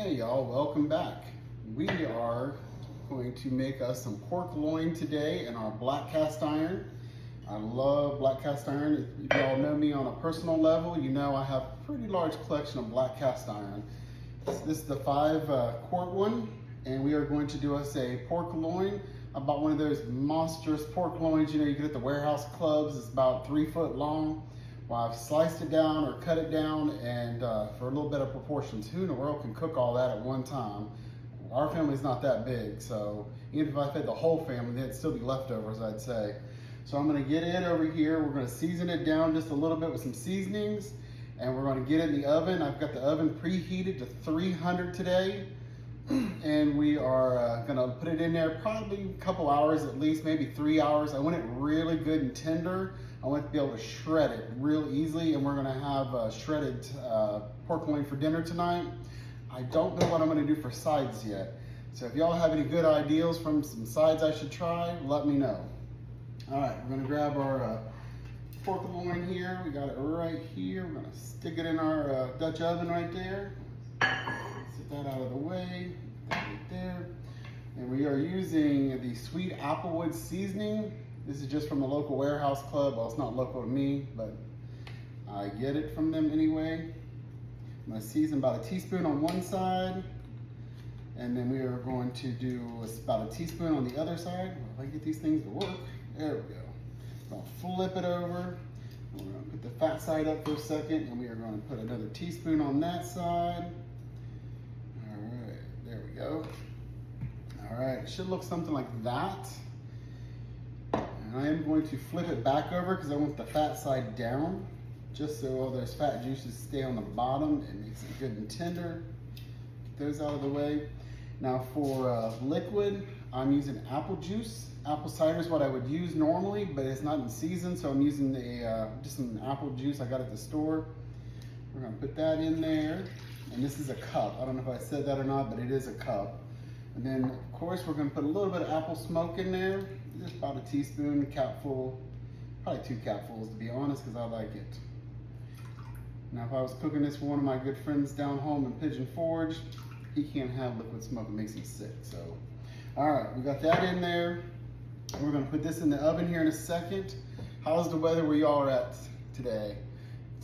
Hey y'all, welcome back. We are going to make us some pork loin today in our black cast iron. I love black cast iron. If y'all know me on a personal level, you know I have a pretty large collection of black cast iron. This is the 5-quart one, and we are going to do us a pork loin. I bought one of those monstrous pork loins, you get at the warehouse clubs. It's about 3 foot long. Well, I've sliced it down or cut it down, and for a little bit of proportions. Who in the world can cook all that at one time? Our family's not that big, so even if I fed the whole family, there'd still be leftovers, I'd say. So I'm gonna get it over here. We're gonna season it down just a little bit with some seasonings, and we're gonna get it in the oven. I've got the oven preheated to 300 today, and we are gonna put it in there probably a couple hours at least, maybe 3 hours. I want it really good and tender. I want to be able to shred it real easily, and we're gonna have shredded pork loin for dinner tonight. I don't know what I'm gonna do for sides yet. So if y'all have any good ideas from some sides I should try, let me know. All right, we're gonna grab our pork loin here. We got it right here. We're gonna stick it in our Dutch oven right there. Set that out of the way, put that right there. And we are using the sweet applewood seasoning. This is just from the local warehouse club. Well, it's not local to me, but I get it from them anyway. I'm gonna season about a teaspoon on one side, and then we are going to do about a teaspoon on the other side. If I get these things to work, there we go. So I'll flip it over. We're gonna put the fat side up for a second, and we are gonna put another teaspoon on that side. All right, there we go. All right, it should look something like that. And I am going to flip it back over because I want the fat side down, just so all those fat juices stay on the bottom. It makes it good and tender. Get those out of the way. Now for liquid, I'm using apple juice. Apple cider is what I would use normally, but it's not in season, so I'm using just some apple juice I got at the store. We're gonna put that in there, and this is a cup. I don't know if I said that or not, but it is a cup. And then, of course, we're gonna put a little bit of apple smoke in there. Just about a teaspoon, a capful, probably 2 capfuls to be honest, because I like it. Now, if I was cooking this for one of my good friends down home in Pigeon Forge, he can't have liquid smoke, it makes him sick, so. All right, we got that in there. We're gonna put this in the oven here in a second. How's the weather where y'all are at today?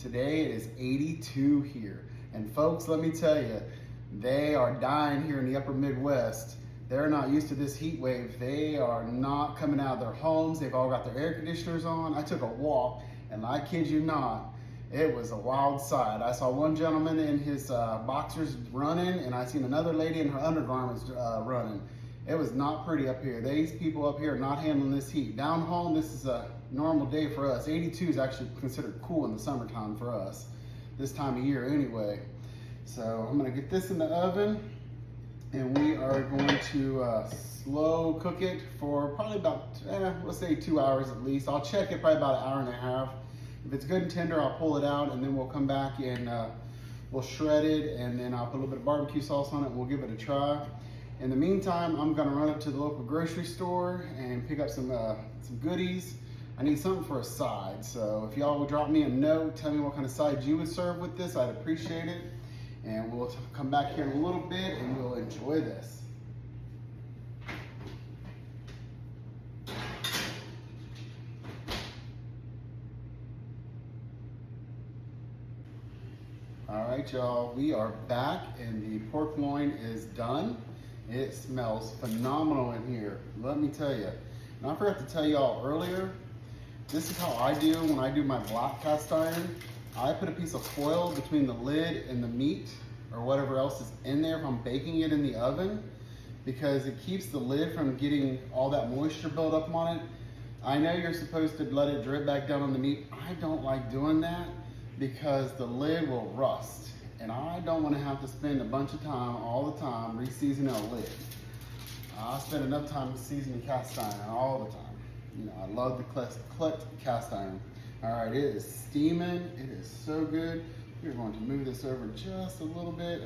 Today it is 82 here. And folks, let me tell you, they are dying here in the upper Midwest. They're not used to this heat wave. They are not coming out of their homes. They've all got their air conditioners on. I took a walk, and I kid you not, it was a wild sight. I saw one gentleman in his boxers running, and I seen another lady in her undergarments running. It was not pretty up here. These people up here are not handling this heat. Down home, this is a normal day for us. 82 is actually considered cool in the summertime for us, this time of year anyway. So I'm gonna get this in the oven, and we are going to slow cook it for probably about, let's say 2 hours at least. I'll check it probably about an hour and a half. If it's good and tender, I'll pull it out, and then we'll come back and we'll shred it, and then I'll put a little bit of barbecue sauce on it, and we'll give it a try. In the meantime, I'm gonna run up to the local grocery store and pick up some goodies. I need something for a side, so if y'all would drop me a note, tell me what kind of side you would serve with this, I'd appreciate it. And we'll come back here in a little bit and we'll enjoy this. All right, y'all, we are back and the pork loin is done. It smells phenomenal in here, let me tell you. And I forgot to tell y'all earlier, this is how I do when I do my black cast iron. I put a piece of foil between the lid and the meat or whatever else is in there if I'm baking it in the oven, because it keeps the lid from getting all that moisture built up on it. I know you're supposed to let it drip back down on the meat. I don't like doing that because the lid will rust, and I don't want to have to spend a bunch of time all the time re-seasoning a lid. I spend enough time seasoning cast iron all the time. I love the cast iron. All right, it is steaming. It is so good. We're going to move this over just a little bit.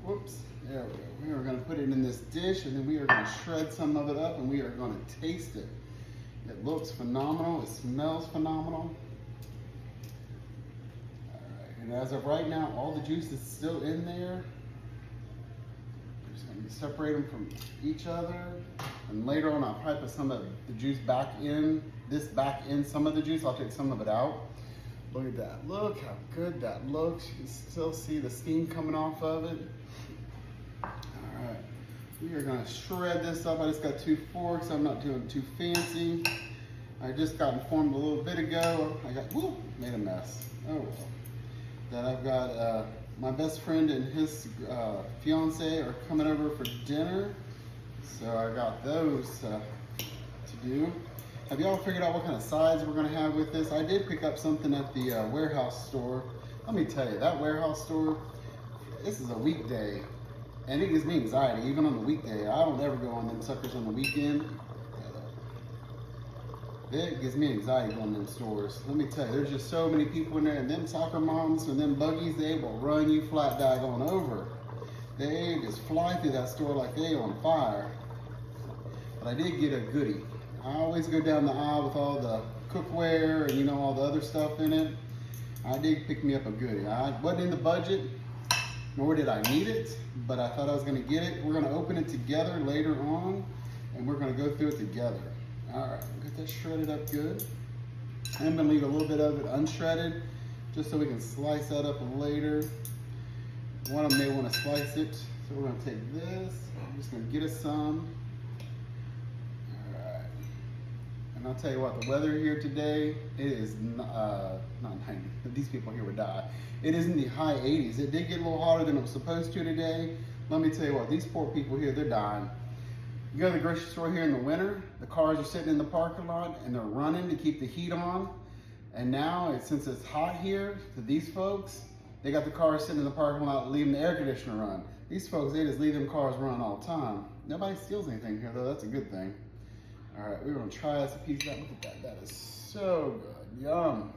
Whoops, there we go. We are going to put it in this dish, and then we are going to shred some of it up, and we are going to taste it. It looks phenomenal. It smells phenomenal. All right, And as of right now, all the juice is still in there. I'm just gonna separate them from each other. And later on, I'll probably put some of the juice back in, some of the juice. I'll take some of it out. Look at that. Look how good that looks. You can still see the steam coming off of it. All right. We are gonna shred this up. I just got 2 forks. I'm not doing too fancy. I just got informed a little bit ago. Made a mess. Oh well. That I've got my best friend and his fiance are coming over for dinner. So I got those to do. Have y'all figured out what kind of sides we're gonna have with this? I did pick up something at the warehouse store. Let me tell you, that warehouse store, this is a weekday. And it gives me anxiety, even on the weekday. I don't ever go on them suckers on the weekend. It gives me anxiety going to them stores. Let me tell you, there's just so many people in there, and them soccer moms and them buggies, they will run you flat daggone over. They just fly through that store like they on fire. But I did get a goodie. I always go down the aisle with all the cookware and you know all the other stuff in it. I did pick me up a goodie. I wasn't in the budget, nor did I need it, but I thought I was gonna get it. We're gonna open it together later on, and we're gonna go through it together. All right, get that shredded up good. I'm gonna leave a little bit of it unshredded, just so we can slice that up later. One of them may wanna slice it, so we're gonna take this. I'm just gonna get us some. All right, and I'll tell you what, the weather here today, it is not 90, these people here would die. It is in the high 80s. It did get a little hotter than it was supposed to today. Let me tell you what, these poor people here, they're dying. You go to the grocery store here in the winter, the cars are sitting in the parking lot and they're running to keep the heat on. And now, since it's hot here, to these folks, they got the cars sitting in the parking lot leaving the air conditioner run. These folks, they just leave them cars running all the time. Nobody steals anything here though, that's a good thing. All right, we're gonna try us a piece of that. Look at that, that is so good, yum.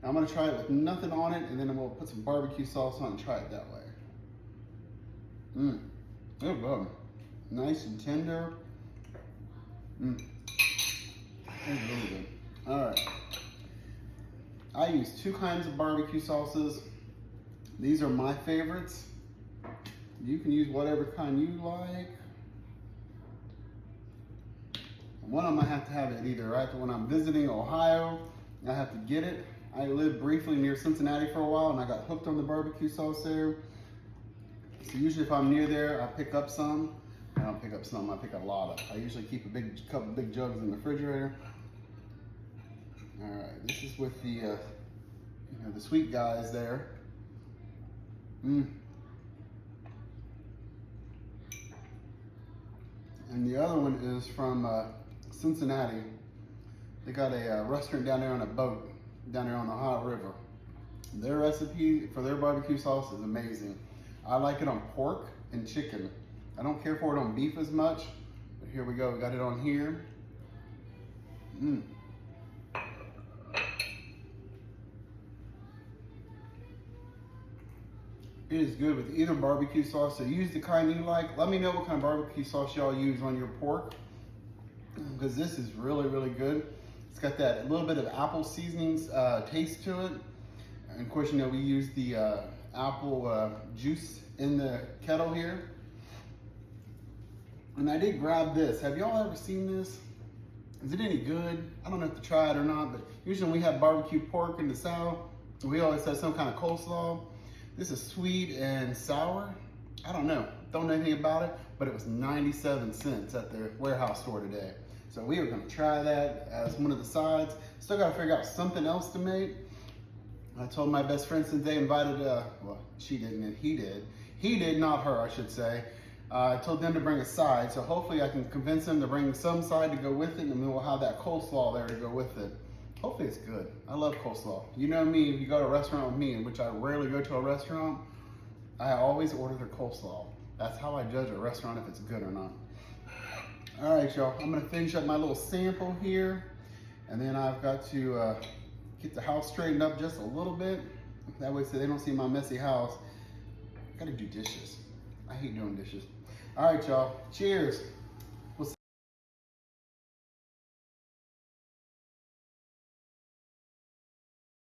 Now I'm gonna try it with nothing on it, and then we'll put some barbecue sauce on and try it that way. Good, good. Nice and tender. It's really good. All right. I use 2 kinds of barbecue sauces. These are my favorites. You can use whatever kind you like. One of them I have to have it either right when I'm visiting Ohio. I have to get it. I lived briefly near Cincinnati for a while, and I got hooked on the barbecue sauce there. So usually if I'm near there, I pick up some. I don't pick up some, I pick a lot up. I usually keep a couple big jugs in the refrigerator. All right, this is with the the sweet guys there. And the other one is from Cincinnati. They got a restaurant down there on a boat, down there on the Ohio River. Their recipe for their barbecue sauce is amazing. I like it on pork and chicken. I don't care for it on beef as much, but here we go, we got it on here. It is good with either barbecue sauce, so use the kind you like. Let me know what kind of barbecue sauce y'all use on your pork, because this is really, really good. It's got that little bit of apple seasonings taste to it. And of course, you know, we use the apple juice in the kettle here. And I did grab this. Have y'all ever seen this? Is it any good? I don't know if to try it or not, but usually when we have barbecue pork in the South, we always have some kind of coleslaw. This is sweet and sour. I don't know anything about it, but it was 97 cents at the warehouse store today. So we are gonna try that as one of the sides. Still gotta figure out something else to make. I told my best friend, since they invited, well, she didn't and he did. He did, not her, I should say. I told them to bring a side, so hopefully I can convince them to bring some side to go with it, and then we'll have that coleslaw there to go with it. Hopefully it's good. I love coleslaw. You know me, if you go to a restaurant with me, in which I rarely go to a restaurant, I always order the coleslaw. That's how I judge a restaurant if it's good or not. All right, y'all, I'm gonna finish up my little sample here, and then I've got to get the house straightened up just a little bit. That way so they don't see my messy house. I gotta do dishes. I hate doing dishes. All right, y'all, cheers.